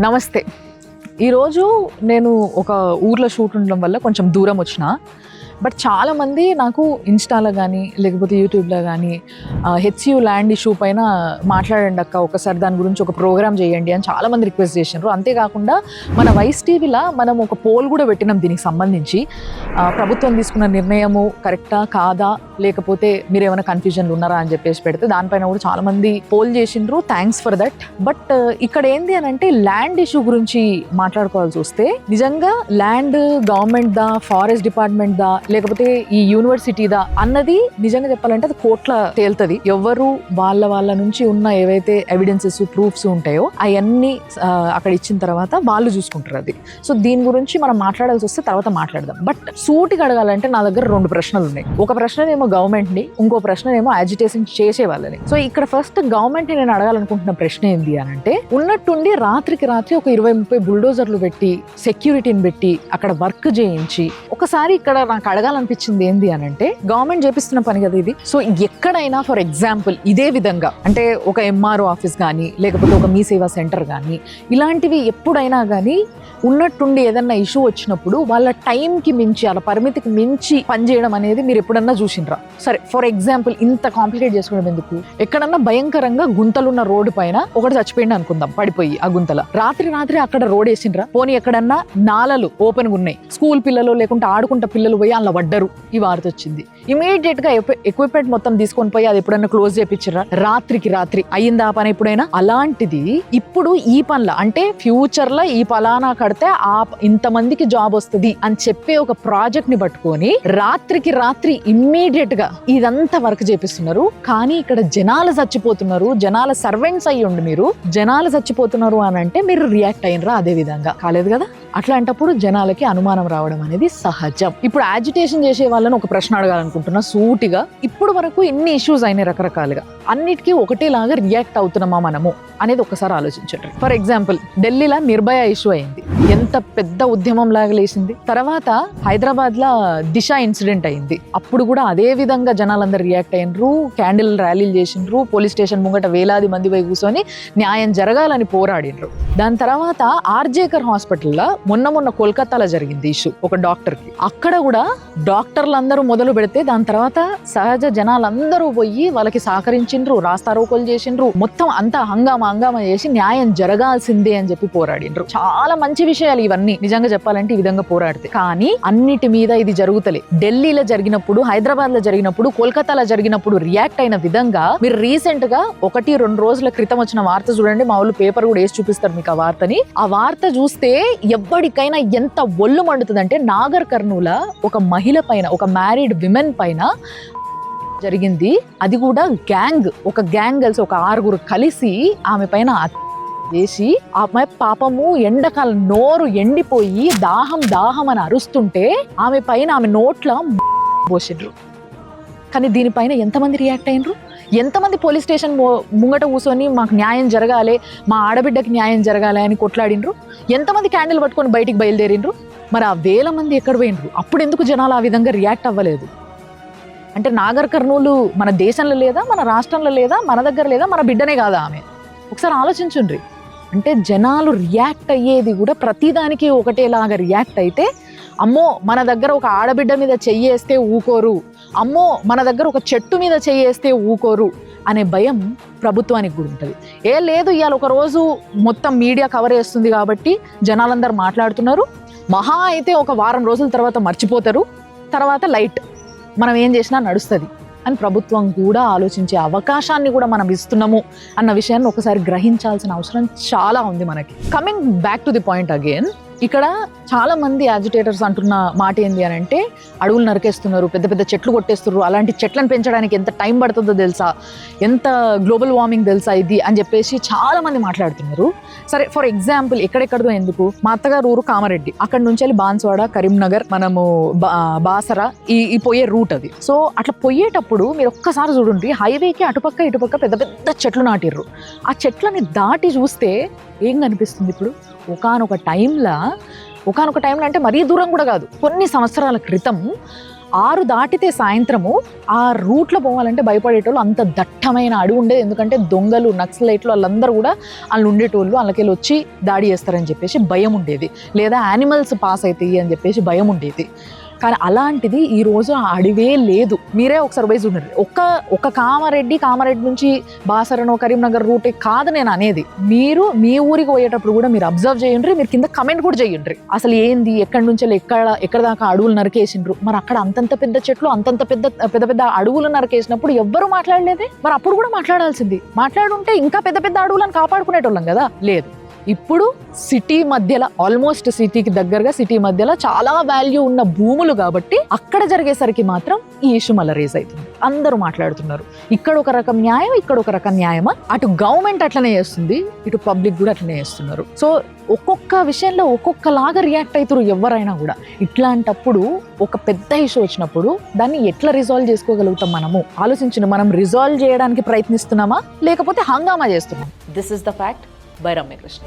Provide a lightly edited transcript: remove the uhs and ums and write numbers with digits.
నమస్తే. ఈరోజు నేను ఒక ఊర్లో షూట్ ఉండడం వల్ల కొంచెం దూరం వచ్చిన, బట్ చాలామంది నాకు ఇన్స్టాలో కానీ లేకపోతే యూట్యూబ్లో కానీ హెచ్యూ ల్యాండ్ ఇష్యూ పైన మాట్లాడండి అక్క, ఒకసారి దాని గురించి ఒక ప్రోగ్రామ్ చేయండి అని చాలామంది రిక్వెస్ట్ చేసినారు. అంతేకాకుండా మన వైస్ టీవీలో మనం ఒక పోల్ కూడా పెట్టినాం దీనికి సంబంధించి. ప్రభుత్వం తీసుకున్న నిర్ణయము కరెక్టా కాదా, లేకపోతే మీరు ఏమైనా కన్ఫ్యూజన్లు ఉన్నారా అని చెప్పేసి పెడితే దానిపైన కూడా చాలామంది పోల్ చేసిండ్రు. Thanks for that. బట్ ఇక్కడ ఏంది అని అంటే ల్యాండ్ ఇష్యూ గురించి మాట్లాడుకోవాల్సి వస్తే నిజంగా ల్యాండ్ గవర్నమెంట్ దా, ఫారెస్ట్ డిపార్ట్మెంట్ దా, లేకపోతే ఈ యూనివర్సిటీదా అన్నది నిజంగా చెప్పాలంటే అది కోట్ల తేలుతుంది. ఎవరు వాళ్ళ నుంచి ఉన్న ఏవైతే ఎవిడెన్సెస్ ప్రూఫ్స్ ఉంటాయో అవన్నీ అక్కడ ఇచ్చిన తర్వాత వాళ్ళు చూసుకుంటారు అది. సో దీని గురించి మనం మాట్లాడాల్సి వస్తే తర్వాత మాట్లాడదాం. బట్ సూటిగా అడగాలంటే నా దగ్గర 2 ప్రశ్నలు ఉన్నాయి. ఒక ప్రశ్ననేమో గవర్నమెంట్ని, ఇంకో ప్రశ్ననేమో యాజిటేషన్ చేసే వాళ్ళని. సో ఇక్కడ ఫస్ట్ గవర్నమెంట్ని నేను అడగాలనుకుంటున్న ప్రశ్న ఏంటి అని అంటే, ఉన్నట్టుండి రాత్రికి రాత్రి ఒక 20-30 బుల్డోజర్లు పెట్టి సెక్యూరిటీని పెట్టి అక్కడ వర్క్ చేయించి ఒకసారి ఇక్కడ నాకు అడగాలనిపించింది ఏంది అని అంటే, గవర్నమెంట్ చేపిస్తున్న పని కదా ఇది. సో ఎక్కడైనా ఫర్ ఎగ్జాంపుల్ ఇదే విధంగా అంటే ఒక ఎంఆర్ఓ ఆఫీస్ కానీ లేకపోతే ఒక మీ సేవా సెంటర్ కానీ ఇలాంటివి ఎప్పుడైనా కానీ ఉన్నట్టుండి ఏదన్నా ఇష్యూ వచ్చినప్పుడు వాళ్ళ టైంకి మించి అలా పరిమితికి మించి పనిచేయడం అనేది మీరు ఎప్పుడన్నా చూసిండ్రా? సరే ఫర్ ఎగ్జాంపుల్ ఇంత కాంప్లికేట్ చేసుకోవడం ఎందుకు? ఎక్కడన్నా భయంకరంగా గుంతలున్న రోడ్డు పైన ఒకటి చచ్చిపోయింది అనుకుందాం, పడిపోయి ఆ గుంతల రాత్రి అక్కడ రోడ్ వేసిండ్రా? పోనీ ఎక్కడన్నా నాలలు ఓపెన్గా ఉన్నాయి, స్కూల్ పిల్లలు లేకుంటే ఆడుకుంటా పిల్లలు పోయి అలా పడ్డరు, ఈ వార్త వచ్చింది. ఇమీడియట్ గా ఎక్విప్మెంట్ మొత్తం తీసుకొని పోయి అది ఎప్పుడైనా క్లోజ్ చేయించరా? రాత్రికి రాత్రి అయ్యిందా పని ఎప్పుడైనా? అలాంటిది ఇప్పుడు ఈ పనుల అంటే ఫ్యూచర్ లో ఈ పలానా కడితే ఇంతమందికి జాబ్ వస్తుంది అని చెప్పే ఒక ప్రాజెక్ట్ ని పట్టుకొని రాత్రికి రాత్రి ఇమ్మీడియట్ గా ఇదంతా వర్క్ చేపిస్తున్నారు. కానీ ఇక్కడ జనాలు చచ్చిపోతున్నారు, జనాల సర్వెంట్స్ అయ్యి ఉండి మీరు జనాలు చచ్చిపోతున్నారు అని అంటే మీరు రియాక్ట్ అయినరా? అదే విధంగా కాలేదు కదా. అట్లాంటప్పుడు జనాలకి అనుమానం రావడం అనేది సహజం. ఇప్పుడు యాజిటేషన్ చేసే వాళ్ళని ఒక ప్రశ్న అడగాలనుకుంటున్నా సూటిగా. ఇప్పుడు వరకు ఎన్ని ఇష్యూస్ అయినాయి రకరకాలుగా, అన్నిటికీ ఒకటేలాగా రియాక్ట్ అవుతున్నామా మనము అనేది ఒకసారి ఆలోచించండి. ఫర్ ఎగ్జాంపుల్ ఢిల్లీలో నిర్భయ ఇష్యూ అయింది, ఎంత పెద్ద ఉద్యమం లాగా లేచింది. తర్వాత హైదరాబాద్ లో దిశ ఇన్సిడెంట్ అయింది, అప్పుడు కూడా అదే విధంగా జనాలందరూ రియాక్ట్ అయినరు, క్యాండిల్ ర్యాలీలు చేసిండ్రు, పోలీస్ స్టేషన్ ముంగట వేలాది మంది పోయి కూర్చొని న్యాయం జరగాలని పోరాడినరు. దాని తర్వాత ఆర్జేకర్ హాస్పిటల్లో మొన్న కోల్కతాలో జరిగింది ఇష్యూ ఒక డాక్టర్ కి. అక్కడ కూడా డాక్టర్లు అందరూ మొదలు పెడితే దాని తర్వాత సహజ జనాలందరూ పోయి వాళ్ళకి సహకరించిండ్రు, రాస్తారోకోలు చేసిండ్రు, మొత్తం అంతా హంగామా చేసి న్యాయం జరగాల్సిందే అని చెప్పి పోరాడిండ్రు. చాలా మంచి విషయాలు ఇవన్నీ నిజంగా చెప్పాలంటే ఈ విధంగా పోరాడితే. కానీ అన్నిటి మీద ఇది జరుగుతలే. ఢిల్లీలో జరిగినప్పుడు, హైదరాబాద్ లో జరిగినప్పుడు, కోల్కతాలో జరిగినప్పుడు రియాక్ట్ అయిన విధంగా మీరు రీసెంట్ గా 1-2 రోజుల క్రితం వచ్చిన వార్త చూడండి. మా వాళ్ళు పేపర్ కూడా వేసి చూపిస్తారు మీకు ఆ వార్తని. ఆ వార్త చూస్తే ఎవ్వడికైనా ఎంత ఒళ్ళు మండుతుందంటే, నాగర్ కర్నూల ఒక మహిళ పైన, ఒక మ్యారీడ్ విమెన్ పైన జరిగింది. అది కూడా గ్యాంగ్, ఒక గ్యాంగ్ కలిసి ఒక 6 కలిసి ఆమె పైన వేసి ఆమె పాపము ఎండకాలం నోరు ఎండిపోయి దాహం అని అరుస్తుంటే ఆమె పైన ఆమె నోట్ల పోసిండ్రు. కానీ దీనిపైన ఎంతమంది రియాక్ట్ అయినరు? ఎంతమంది పోలీస్ స్టేషన్ ముంగట కూర్చొని మాకు న్యాయం జరగాలి, మా ఆడబిడ్డకి న్యాయం జరగాలి అని కొట్లాడినరు? ఎంతమంది క్యాండిల్ పట్టుకొని బయటికి బయలుదేరిండ్రు? మరి ఆ 1000 మంది ఎక్కడ పోయినరు? అప్పుడు ఎందుకు జనాలు ఆ విధంగా రియాక్ట్ అవ్వలేదు? అంటే నాగర్ కర్నూలు మన దేశంలో లేదా, మన రాష్ట్రంలో లేదా, మన దగ్గర లేదా, మన బిడ్డనే కాదా ఆమె? ఒకసారి ఆలోచించుండ్రి. అంటే జనాలు రియాక్ట్ అయ్యేది కూడా ప్రతిదానికి ఒకటేలాగా రియాక్ట్ అయితే, అమ్మో మన దగ్గర ఒక ఆడబిడ్డ మీద చెయ్యేస్తే ఊకోరు, అమ్మో మన దగ్గర ఒక చెట్టు మీద చెయ్యేస్తే ఊకోరు అనే భయం ప్రభుత్వానికి కూడా ఉంటుంది. లేదు ఇవాళ ఒక రోజు మొత్తం మీడియా కవర్ చేస్తుంది కాబట్టి జనాలందరూ మాట్లాడుతున్నారు, మహా అయితే ఒక వారం రోజుల తర్వాత మర్చిపోతారు, తర్వాత లైట్ మనం ఏం చేసినా నడుస్తుంది అని ప్రభుత్వం కూడా ఆలోచించే అవకాశాన్ని కూడా మనం ఇస్తున్నాము అన్న విషయాన్ని ఒకసారి గ్రహించాల్సిన అవసరం చాలా ఉంది మనకి. Coming back to the point again, ఇక్కడ చాలా మంది యాజిటేటర్స్ అంటున్న మాట ఏంది అని అంటే, అడవులు నరికేస్తున్నారు, పెద్ద పెద్ద చెట్లు కొట్టేస్తున్నారు, అలాంటి చెట్లను పెంచడానికి ఎంత టైం పడుతుందో తెలుసా, ఎంత గ్లోబల్ వార్మింగ్ తెలుసా ఇది అని చెప్పేసి చాలా మంది మాట్లాడుతున్నారు. సరే ఫర్ ఎగ్జాంపుల్ ఎక్కడెక్కడదో ఎందుకు, మా అత్తగారు ఊరు కామారెడ్డి, అక్కడ నుంచి వెళ్ళి బాన్స్వాడ, కరీంనగర్, మనము బాసరా ఈ పోయే రూట్ అది. సో అట్లా పోయేటప్పుడు మీరు ఒక్కసారి చూడండి, హైవేకి అటుపక్క ఇటుపక్క పెద్ద పెద్ద చెట్లు నాటిర్రు. ఆ చెట్లని దాటి చూస్తే ఏం కనిపిస్తుంది? ఇప్పుడు ఒకానొక టైంలో అంటే మరీ దూరం కూడా కాదు, కొన్ని సంవత్సరాల క్రితం 6 దాటితే సాయంత్రము ఆ రూట్లో పోవాలంటే భయపడేటోళ్ళు, అంత దట్టమైన అడవి ఉండేది. ఎందుకంటే దొంగలు, నక్సలైట్లు వాళ్ళందరూ కూడా వాళ్ళు ఉండేటోళ్ళు, వాళ్ళకెళ్ళి వచ్చి దాడి చేస్తారని చెప్పేసి భయం ఉండేది, లేదా యానిమల్స్ పాస్ అవుతాయి అని చెప్పేసి భయం ఉండేది. కానీ అలాంటిది ఈరోజు ఆ అడవే లేదు. మీరే ఒకసారి పోయి చూడండి. ఒక కామారెడ్డి నుంచి బాసరనో కరీంనగర్ రూటే కాదు నేను అనేది. మీరు మీ ఊరికి పోయేటప్పుడు కూడా మీరు అబ్జర్వ్ చేయండి, మీరు కింద కమెంట్ కూడా చేయండి. అసలు ఏంది, ఎక్కడి నుంచి ఎక్కడ దాకా అడవులు నరికేసిండ్రు. మరి అక్కడ అంతంత పెద్ద చెట్లు, అంతంత పెద్ద అడవులు నరికేసినప్పుడు ఎవ్వరూ మాట్లాడలేదే. మరి అప్పుడు కూడా మాట్లాడాల్సింది. మాట్లాడుంటే ఇంకా పెద్ద అడవులను కాపాడుకునేటోళ్ళం కదా. లేదు. ఇప్పుడు సిటీ మధ్యలో, ఆల్మోస్ట్ సిటీకి దగ్గరగా సిటీ మధ్యలో చాలా వాల్యూ ఉన్న భూములు కాబట్టి అక్కడ జరిగేసరికి మాత్రం ఈ ఇష్యూ మళ్ళీ రేజ్ అవుతుంది. అందరూ మాట్లాడుతున్నారు. ఇక్కడ ఒక రకం న్యాయం, ఇక్కడ ఒక రకం న్యాయమా? అటు గవర్నమెంట్ అట్లనే చేస్తుంది, ఇటు పబ్లిక్ కూడా అట్లనే చేస్తున్నారు. సో ఒక్కొక్క విషయంలో ఒక్కొక్కలాగా రియాక్ట్ అవుతారు ఎవరైనా కూడా. ఇట్లాంటప్పుడు ఒక పెద్ద ఇష్యూ వచ్చినప్పుడు దాన్ని ఎట్లా రిజాల్వ్ చేసుకోగలుగుతాం మనము ఆలోచించిన. మనం రిజాల్వ్ చేయడానికి ప్రయత్నిస్తున్నామా, లేకపోతే హంగామా చేస్తున్నాం? This is the fact. Bye Ramyakrishna.